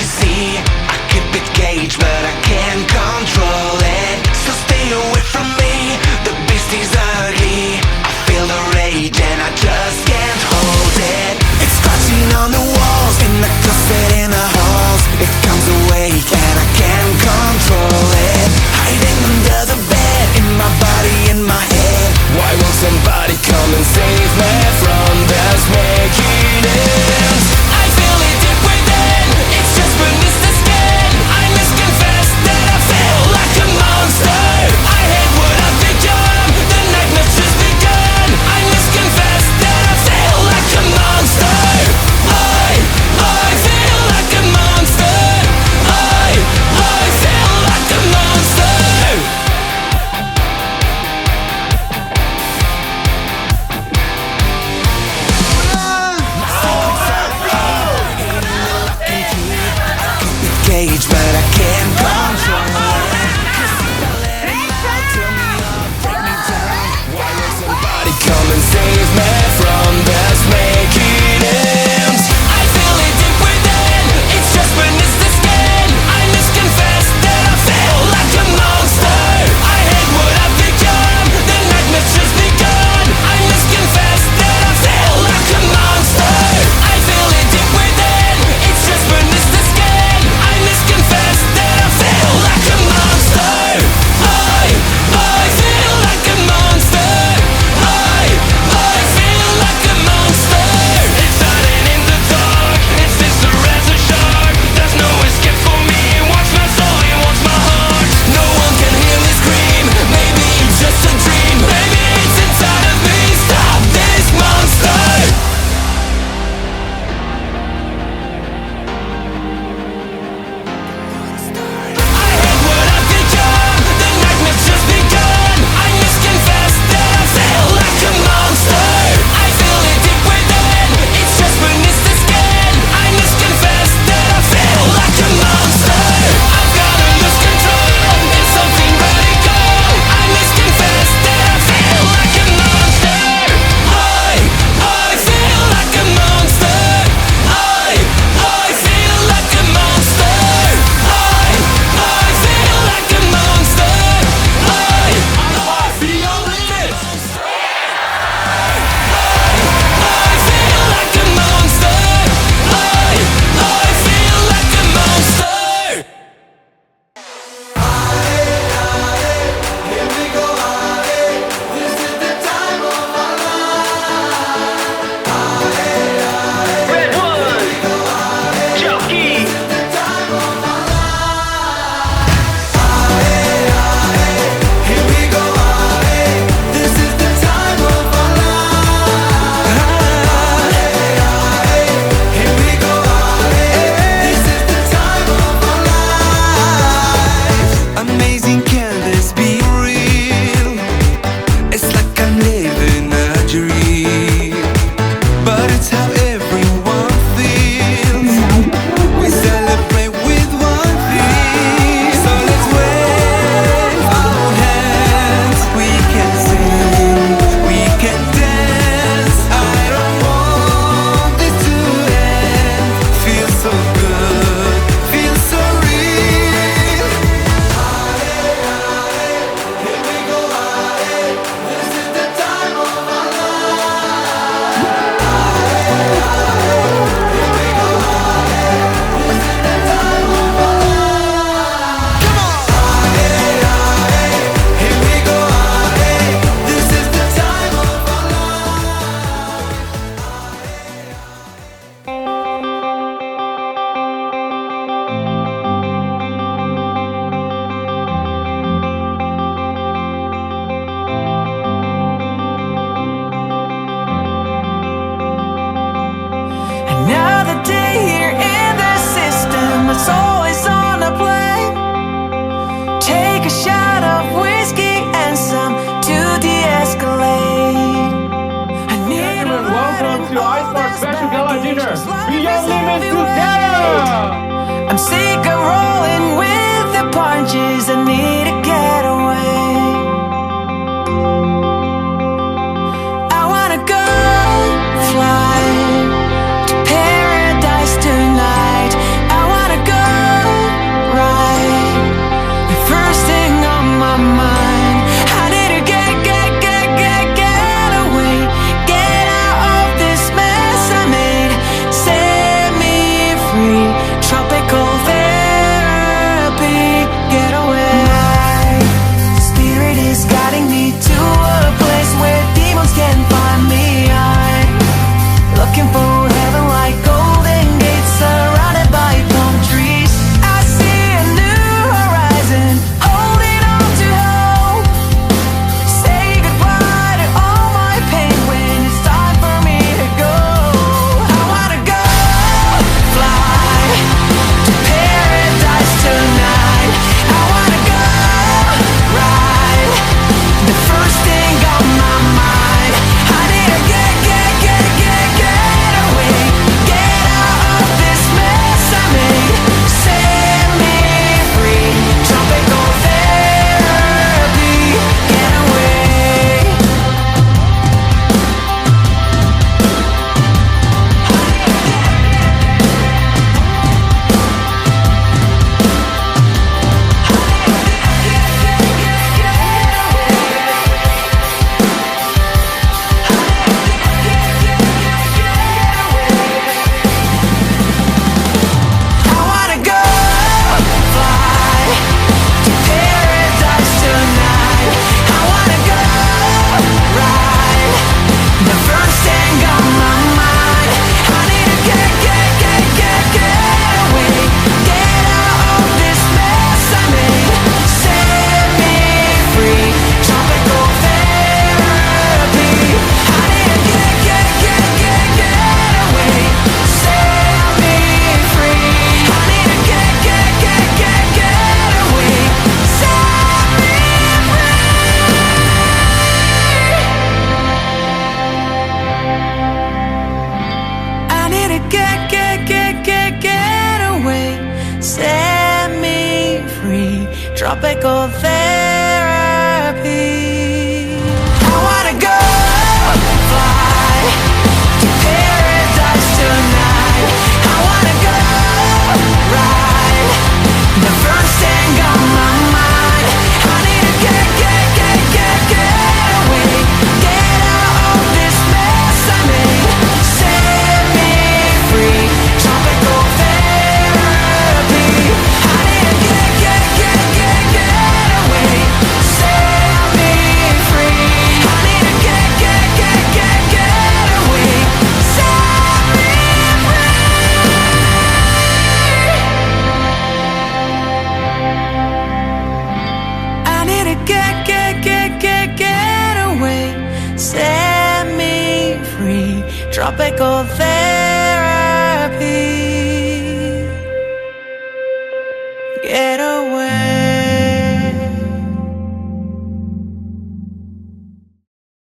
you see? I keep it gauged, but I can't control it. So stay away from me, the beast is ugly. I feel the rage and I just can't hold it. It's scratching on the walls, in the closet, in the halls. It comes awake and I can't control it. Hiding under the bed, in my body, in my head. Why won't somebody come and save me from this making it? I feel it deep within, it's just beneath the skin. I must confess that I feel like a monster. I hate what I've become, the nightmare's just begun. I must confess that I feel like a monster. I feel like a monster. I feel like a monster. Cage, but I can't control it. Turn me up, break me down. Why won't somebody come and save me from this making it? I feel it deep within, it's just beneath the skin. I must confess that I feel like a monster. I hate what I've become, the nightmare's just begun. I must confess that I feel like a monster. I feel it deep within, it's just beneath the skin. I must confess that I feel like a monster. I feel like a monster. I feel like a monster. It's hiding in the dark, it's sinister as a shark. There's no escape for me, it wants my soul, it wants my heart. No one can hear me scream, maybe it's just a dream. Maybe it's inside of me, stop this monster. I hate what I've become, the nightmare's just begun. I must confess that I feel like a monster. I feel it deep within, it's just beneath the skin. I must confess that I feel like a monster. I've gotta lose control, it's something radical. I must confess that I feel like a monster. I feel like a monster. I feel like a monster. I feel like a monster. I feel it. I feel like a monster. I feel like a monster. Here we go, this is the time of our life. Redwood, Jockey, the time of our life. Here we go, this is the time of our life. Here we go, this is the time of our life. Amazing, can this be real? It's like I'm living a dream, but it's how everyone feels. We celebrate with one thing, so let's wave our hands. We can sing, we can dance. I don't want this to end. Feels so good, feels so real. Here we go, this is the time of our life. Here we go, this is the time of our life. Come on! Here we go, this is the time of our Another day here in the system, it's always on a plane. Take a shot of whiskey and some to de-escalate. I need a Welcome to iSMART Special Gala Dinner. Beyond Limits together. together! I'm sick of rolling with the punches. I need to get away. I wanna go fly to paradise tonight. I wanna go tropical therapy. I wanna go fly to paradise tonight. I wanna go ride the first thing on my mind. I need to get away, get out of this mess I made. Set me free, tropical therapy. I need to get away, set me free. I need to get away, set me free. I need to get away, set me free. Tropical therapy.